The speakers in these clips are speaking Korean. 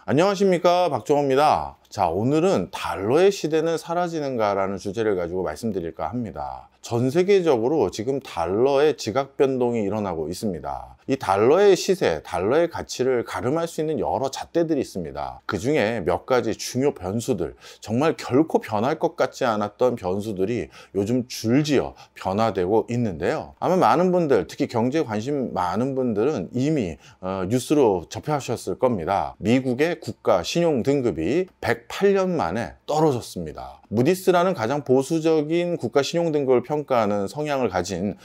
안녕하십니까, 박종호입니다. 자, 오늘은 달러의 시대는 사라지는가 라는 주제를 가지고 말씀드릴까 합니다. 전 세계적으로 지금 달러의 지각 변동이 일어나고 있습니다. 이 달러의 시세, 달러의 가치를 가름할 수 있는 여러 잣대들이 있습니다. 그 중에 몇 가지 중요 변수들, 정말 결코 변할 것 같지 않았던 변수들이 요즘 줄지어 변화되고 있는데요. 아마 많은 분들, 특히 경제에 관심 많은 분들은 이미 뉴스로 접하셨을 겁니다. 미국의 국가 신용 등급이 108년 만에 떨어졌습니다. 무디스라는 가장 보수적인 국가 신용 등급을 평가하는 성향을 가진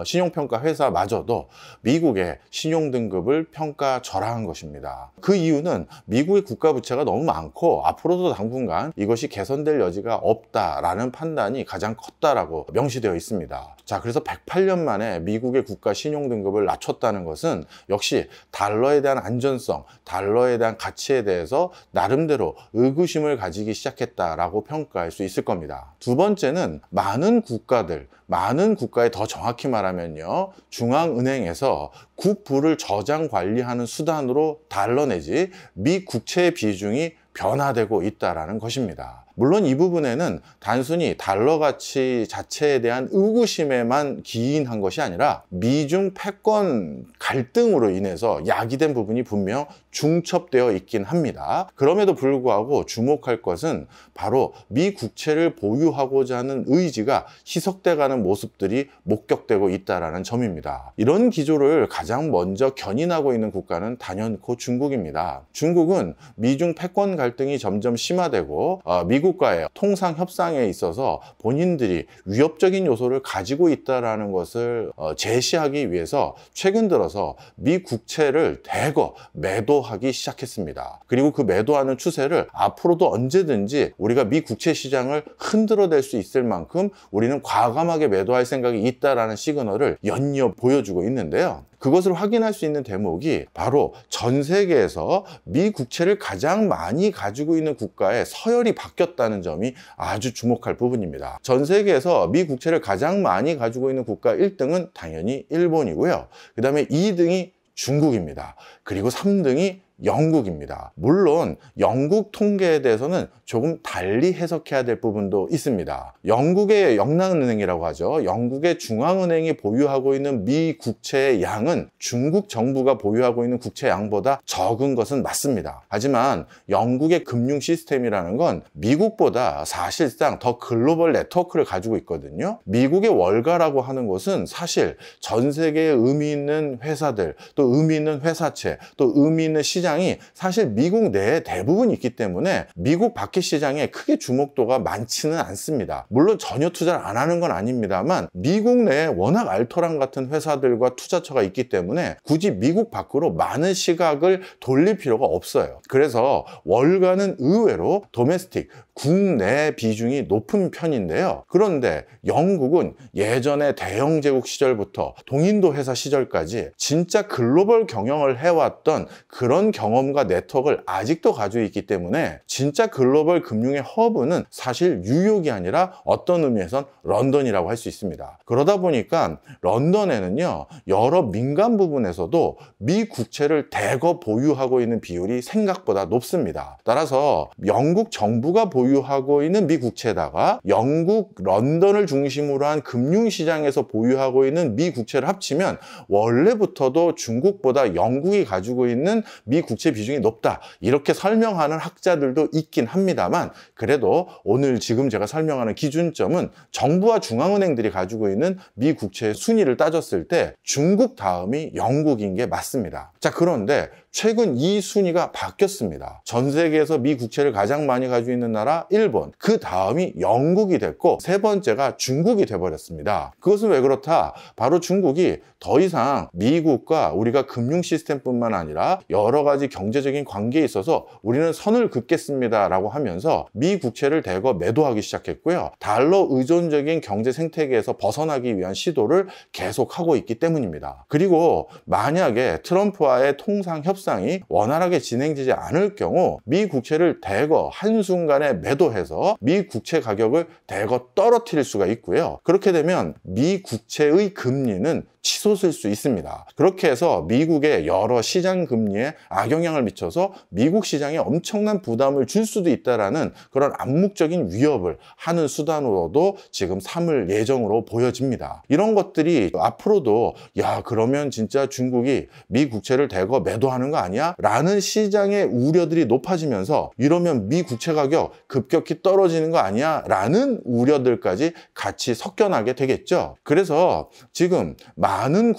신용평가 회사마저도 미국의 신용 등급을 평가 절하한 것입니다. 그 이유는 미국의 국가 부채가 너무 많고 앞으로도 당분간 이것이 개선될 여지가 없다라는 판단이 가장 컸다라고 명시되어 있습니다. 자, 그래서 108년 만에 미국의 국가 신용 등급을 낮췄다는 것은 역시 달러에 대한 안전성, 달러에 대한 가치에 대해서 나름대로 의구심을 가지기 시작했다라고 평가할 수 있을 겁니다. 두 번째는 많은 국가에 더 정확히 말하면요, 중앙은행에서 국부를 저장 관리하는 수단으로 달러 내지 미 국채의 비중이 변화되고 있다는 것입니다. 물론 이 부분에는 단순히 달러 가치 자체에 대한 의구심에만 기인한 것이 아니라 미중 패권 갈등으로 인해서 야기된 부분이 분명 중첩되어 있긴 합니다. 그럼에도 불구하고 주목할 것은 바로 미 국채를 보유하고자 하는 의지가 희석돼가는 모습들이 목격되고 있다는 점입니다. 이런 기조를 가장 먼저 견인하고 있는 국가는 단연코 중국입니다. 중국은 미중 패권 갈등이 점점 심화되고 미국과의 통상 협상에 있어서 본인들이 위협적인 요소를 가지고 있다는 것을 제시하기 위해서 최근 들어서 미 국채를 대거 매도하기 시작했습니다. 그리고 그 매도하는 추세를 앞으로도 언제든지 우리가 미 국채 시장을 흔들어낼 수 있을 만큼 우리는 과감하게 매도할 생각이 있다는 시그널을 연이어 보여주고 있는데요. 그것을 확인할 수 있는 대목이 바로 전 세계에서 미 국채를 가장 많이 가지고 있는 국가에 서열이 바뀌었다는 점이 아주 주목할 부분입니다. 전 세계에서 미 국채를 가장 많이 가지고 있는 국가 1등은 당연히 일본이고요. 그 다음에 2등이 중국입니다. 그리고 3등이 영국입니다. 물론 영국 통계에 대해서는 조금 달리 해석해야 될 부분도 있습니다. 영국의 영랑은행이라고 하죠. 영국의 중앙은행이 보유하고 있는 미 국채의 양은 중국 정부가 보유하고 있는 국채 양보다 적은 것은 맞습니다. 하지만 영국의 금융 시스템이라는 건 미국보다 사실상 더 글로벌 네트워크를 가지고 있거든요. 미국의 월가라고 하는 것은 사실 전 세계에 의미 있는 회사들, 또 의미 있는 회사채, 또 의미 있는 시장이 사실 미국 내에 대부분 있기 때문에 미국 밖의 시장에 크게 주목도가 많지는 않습니다. 물론 전혀 투자를 안 하는 건 아닙니다만 미국 내에 워낙 알토란 같은 회사들과 투자처가 있기 때문에 굳이 미국 밖으로 많은 시각을 돌릴 필요가 없어요. 그래서 월가는 의외로 도메스틱, 국내 비중이 높은 편인데요. 그런데 영국은 예전에 대영 제국 시절부터 동인도 회사 시절까지 진짜 글로벌 경영을 해왔던 그런 경험과 네트워크를 아직도 가지고 있기 때문에 진짜 글로벌 금융의 허브는 사실 뉴욕이 아니라 어떤 의미에선 런던이라고 할 수 있습니다. 그러다 보니까 런던에는요, 여러 민간 부분에서도 미 국채를 대거 보유하고 있는 비율이 생각보다 높습니다. 따라서 영국 정부가 보유하고 있는 미 국채에다가 영국 런던을 중심으로 한 금융시장에서 보유하고 있는 미 국채를 합치면 원래부터도 중국보다 영국이 가지고 있는 미 국채 비중이 높다, 이렇게 설명하는 학자들도 있긴 합니다만, 그래도 오늘 지금 제가 설명하는 기준점은 정부와 중앙은행들이 가지고 있는 미 국채의 순위를 따졌을 때 중국 다음이 영국인 게 맞습니다. 자, 그런데 최근 이 순위가 바뀌었습니다. 전 세계에서 미 국채를 가장 많이 가지고 있는 나라 일본, 그 다음이 영국이 됐고 세 번째가 중국이 돼버렸습니다. 그것은 왜 그렇다? 바로 중국이 더 이상 미국과 우리가 금융 시스템뿐만 아니라 여러 가지 경제적인 관계에 있어서 우리는 선을 긋겠습니다 라고 하면서 미 국채를 대거 매도하기 시작했고요. 달러 의존적인 경제 생태계에서 벗어나기 위한 시도를 계속하고 있기 때문입니다. 그리고 만약에 트럼프와의 통상 협상이 원활하게 진행되지 않을 경우 미 국채를 대거 한순간에 매도해서 미 국채 가격을 대거 떨어뜨릴 수가 있고요. 그렇게 되면 미 국채의 금리는 치솟을 수 있습니다. 그렇게 해서 미국의 여러 시장 금리에 악영향을 미쳐서 미국 시장에 엄청난 부담을 줄 수도 있다라는 그런 암묵적인 위협을 하는 수단으로도 지금 삼을 예정으로 보여집니다. 이런 것들이 앞으로도 야, 그러면 진짜 중국이 미 국채를 대거 매도하는 거 아니야? 라는 시장의 우려들이 높아지면서 이러면 미 국채 가격 급격히 떨어지는 거 아니야? 라는 우려들까지 같이 섞여나게 되겠죠. 그래서 지금 많은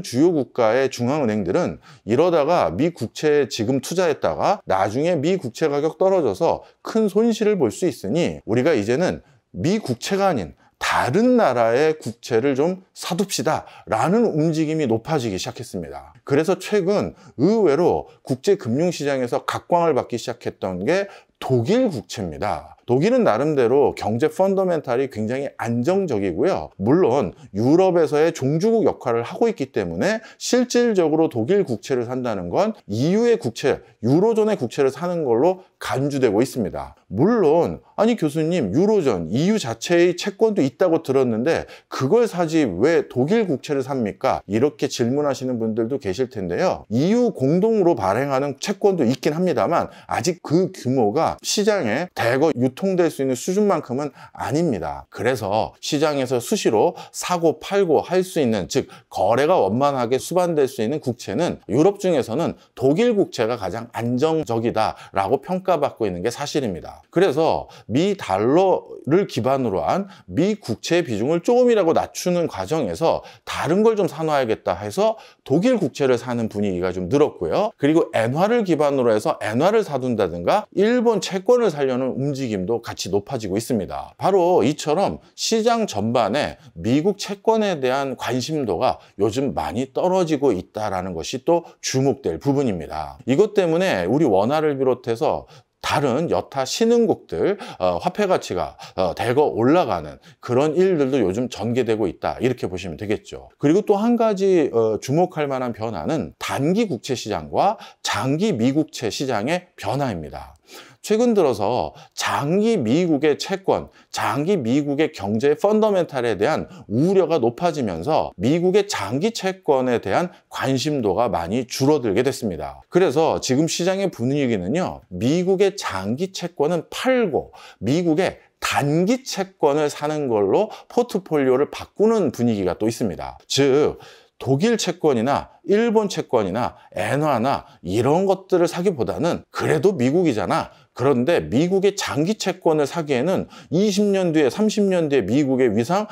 주요 국가의 중앙은행들은 이러다가 미 국채에 지금 투자했다가 나중에 미 국채 가격 떨어져서 큰 손실을 볼 수 있으니 우리가 이제는 미 국채가 아닌 다른 나라의 국채를 좀 사둡시다 라는 움직임이 높아지기 시작했습니다. 그래서 최근 의외로 국제금융시장에서 각광을 받기 시작했던 게 독일 국채입니다. 독일은 나름대로 경제 펀더멘탈이 굉장히 안정적이고요. 물론 유럽에서의 종주국 역할을 하고 있기 때문에 실질적으로 독일 국채를 산다는 건 EU의 국채, 유로존의 국채를 사는 걸로 간주되고 있습니다. 물론 아니 교수님, 유로존, EU 자체의 채권도 있다고 들었는데 그걸 사지 왜 독일 국채를 삽니까? 이렇게 질문하시는 분들도 계실 텐데요. EU 공동으로 발행하는 채권도 있긴 합니다만 아직 그 규모가 시장에 대거 유통될 수 있는 수준만큼은 아닙니다. 그래서 시장에서 수시로 사고 팔고 할 수 있는, 즉 거래가 원만하게 수반될 수 있는 국채는 유럽 중에서는 독일 국채가 가장 안정적이다라고 평가받고 있는 게 사실입니다. 그래서 미 달러를 기반으로 한 미 국채의 비중을 조금이라도 낮추는 과정에서 다른 걸 좀 사놔야겠다 해서 독일 국채를 사는 분위기가 좀 늘었고요. 그리고 엔화를 기반으로 해서 엔화를 사둔다든가 일본 채권을 사려는 움직임도 같이 높아지고 있습니다. 바로 이처럼 시장 전반에 미국 채권에 대한 관심도가 요즘 많이 떨어지고 있다는 것이 또 주목될 부분입니다. 이것 때문에 우리 원화를 비롯해서 다른 여타 신흥국들 화폐 가치가 대거 올라가는 그런 일들도 요즘 전개되고 있다, 이렇게 보시면 되겠죠. 그리고 또 한 가지 주목할 만한 변화는 단기 국채 시장과 장기 미국채 시장의 변화입니다. 최근 들어서 장기 미국의 채권, 장기 미국의 경제 펀더멘탈에 대한 우려가 높아지면서 미국의 장기 채권에 대한 관심도가 많이 줄어들게 됐습니다. 그래서 지금 시장의 분위기는요, 미국의 장기 채권은 팔고 미국의 단기 채권을 사는 걸로 포트폴리오를 바꾸는 분위기가 또 있습니다. 즉 독일 채권이나 일본 채권이나 엔화나 이런 것들을 사기보다는 그래도 미국이잖아. 그런데 미국의 장기 채권을 사기에는 20년 뒤에 30년 뒤에 미국의 위상,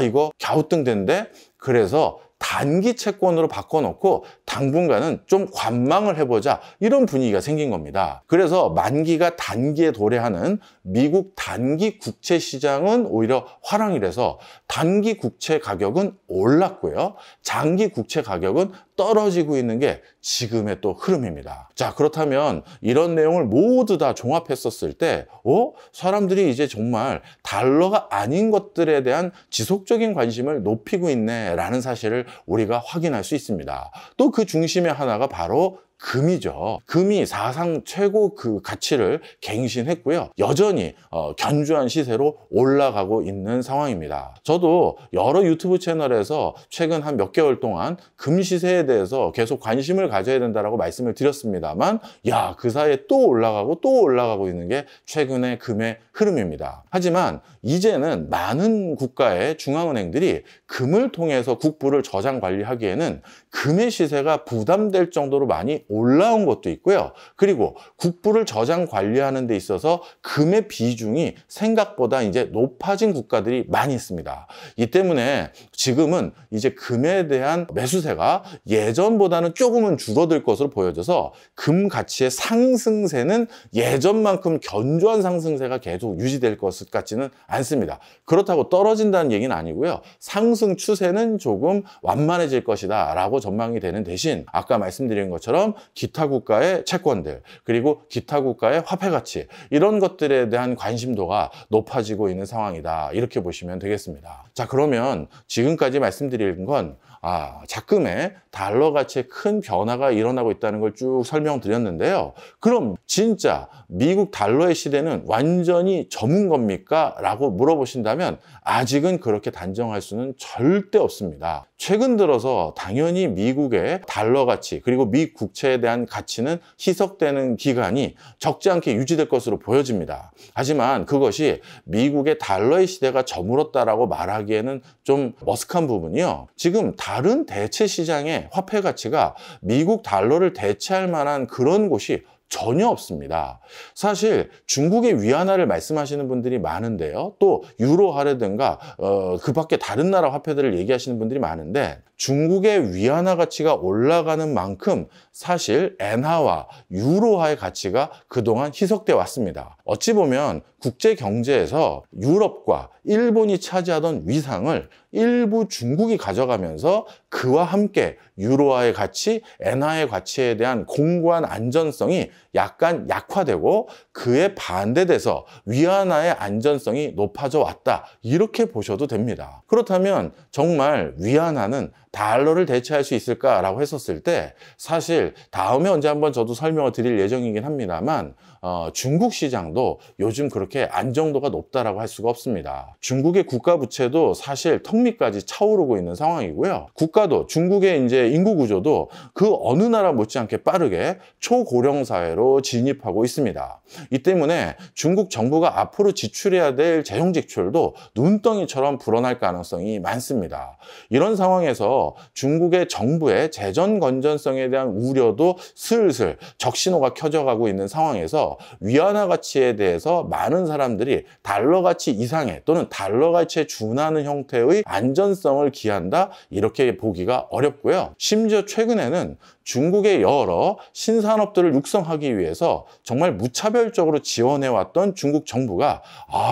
이거 갸우뚱된데, 그래서 단기 채권으로 바꿔놓고 당분간은 좀 관망을 해보자, 이런 분위기가 생긴 겁니다. 그래서 만기가 단기에 도래하는 미국 단기 국채 시장은 오히려 화랑이라서 단기 국채 가격은 올랐고요, 장기 국채 가격은 떨어지고 있는 게 지금의 또 흐름입니다. 자, 그렇다면 이런 내용을 모두 다 종합했었을 때 사람들이 이제 정말 달러가 아닌 것들에 대한 지속적인 관심을 높이고 있네 라는 사실을 우리가 확인할 수 있습니다. 또 그 중심의 하나가 바로 금이죠. 금이 사상 최고 그 가치를 갱신했고요. 여전히 견주한 시세로 올라가고 있는 상황입니다. 저도 여러 유튜브 채널에서 최근 한 몇 개월 동안 금 시세에 대해서 계속 관심을 가져야 된다라고 말씀을 드렸습니다만, 그 사이에 또 올라가고 있는 게 최근의 금의 흐름입니다. 하지만 이제는 많은 국가의 중앙은행들이 금을 통해서 국부를 저장 관리하기에는 금의 시세가 부담될 정도로 많이 올라온 것도 있고요. 그리고 국부를 저장 관리하는 데 있어서 금의 비중이 생각보다 이제 높아진 국가들이 많이 있습니다. 이 때문에 지금은 이제 금에 대한 매수세가 예전보다는 조금은 줄어들 것으로 보여져서 금 가치의 상승세는 예전만큼 견조한 상승세가 계속 유지될 것 같지는 않습니다. 그렇다고 떨어진다는 얘기는 아니고요. 상승 추세는 조금 완만해질 것이다 라고 전망이 되는 대신, 아까 말씀드린 것처럼 기타 국가의 채권들, 그리고 기타 국가의 화폐 가치, 이런 것들에 대한 관심도가 높아지고 있는 상황이다, 이렇게 보시면 되겠습니다. 자, 그러면 지금까지 말씀드린 건 작금의 달러 가치에 큰 변화가 일어나고 있다는 걸 쭉 설명드렸는데요. 그럼 진짜 미국 달러의 시대는 완전히 저문 겁니까? 라고 물어보신다면 아직은 그렇게 단정할 수는 절대 없습니다. 최근 들어서 당연히 미국의 달러 가치 그리고 미 국채에 대한 가치는 희석되는 기간이 적지 않게 유지될 것으로 보여집니다. 하지만 그것이 미국의 달러의 시대가 저물었다라고 말하기에는 좀 머쓱한 부분이요. 지금 다른 대체 시장의 화폐 가치가 미국 달러를 대체할 만한 그런 곳이 전혀 없습니다. 사실 중국의 위안화를 말씀하시는 분들이 많은데요. 또 유로화라든가 그 밖에 다른 나라 화폐들을 얘기하시는 분들이 많은데 중국의 위안화 가치가 올라가는 만큼 사실 엔화와 유로화의 가치가 그동안 희석돼 왔습니다. 어찌 보면 국제 경제에서 유럽과 일본이 차지하던 위상을 일부 중국이 가져가면서 그와 함께 유로화의 가치, 엔화의 가치에 대한 공고한 안전성이 약간 약화되고 그에 반대돼서 위안화의 안전성이 높아져 왔다. 이렇게 보셔도 됩니다. 그렇다면 정말 위안화는 달러를 대체할 수 있을까라고 했었을 때 사실 다음에 언제 한번 저도 설명을 드릴 예정이긴 합니다만 중국 시장도 요즘 그렇게 안정도가 높다라고 할 수가 없습니다. 중국의 국가 부채도 사실 턱 밑까지 차오르고 있는 상황이고요. 국가도 중국의 이제 인구 구조도 그 어느 나라 못지않게 빠르게 초고령 사회로 진입하고 있습니다. 이 때문에 중국 정부가 앞으로 지출해야 될 재정 지출도 눈덩이처럼 불어날 가능성이 많습니다. 이런 상황에서 중국의 정부의 재정 건전성에 대한 우려도 슬슬 적신호가 켜져가고 있는 상황에서 위안화 가치에 대해서 많은 사람들이 달러 가치 이상의 또는 달러 가치에 준하는 형태의 안전성을 기한다 이렇게 보기가 어렵고요. 심지어 최근에는 중국의 여러 신산업들을 육성하기 위해서 정말 무차별적으로 지원해왔던 중국 정부가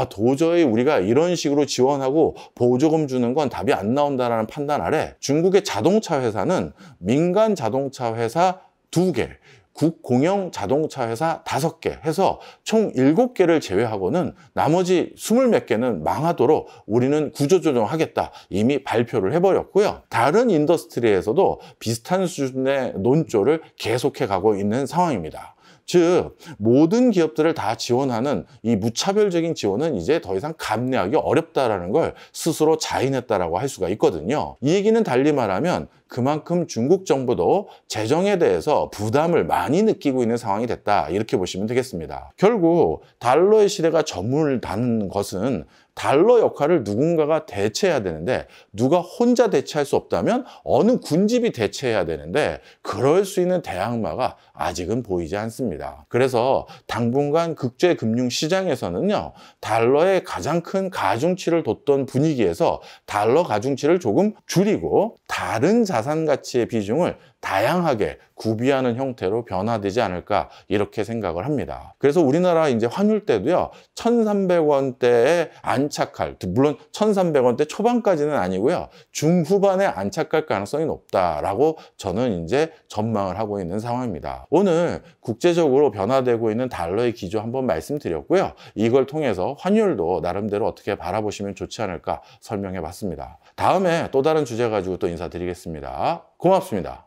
도저히 우리가 이런 식으로 지원하고 보조금 주는 건 답이 안 나온다는 판단 아래 중국의 자동차 회사는 민간 자동차 회사 2개, 국공영 자동차 회사 5개 해서 총 7개를 제외하고는 나머지 20몇 개는 망하도록 우리는 구조조정하겠다 이미 발표를 해버렸고요. 다른 인더스트리에서도 비슷한 수준의 논조를 계속해 가고 있는 상황입니다. 즉 모든 기업들을 다 지원하는 이 무차별적인 지원은 이제 더 이상 감내하기 어렵다라는 걸 스스로 자인했다라고 할 수가 있거든요. 이 얘기는 달리 말하면 그만큼 중국 정부도 재정에 대해서 부담을 많이 느끼고 있는 상황이 됐다 이렇게 보시면 되겠습니다. 결국 달러의 시대가 저물다는 것은 달러 역할을 누군가가 대체해야 되는데 누가 혼자 대체할 수 없다면 어느 군집이 대체해야 되는데 그럴 수 있는 대항마가 아직은 보이지 않습니다. 그래서 당분간 국제금융시장에서는요. 달러의 가장 큰 가중치를 뒀던 분위기에서 달러 가중치를 조금 줄이고 다른 자산 가치의 비중을 다양하게 구비하는 형태로 변화되지 않을까 이렇게 생각을 합니다. 그래서 우리나라 이제 환율 때도요. 1,300원대에 안착할, 물론 1,300원대 초반까지는 아니고요. 중후반에 안착할 가능성이 높다라고 저는 이제 전망을 하고 있는 상황입니다. 오늘 국제적으로 변화되고 있는 달러의 기조 한번 말씀드렸고요. 이걸 통해서 환율도 나름대로 어떻게 바라보시면 좋지 않을까 설명해 봤습니다. 다음에 또 다른 주제 가지고 또 인사드리겠습니다. 고맙습니다.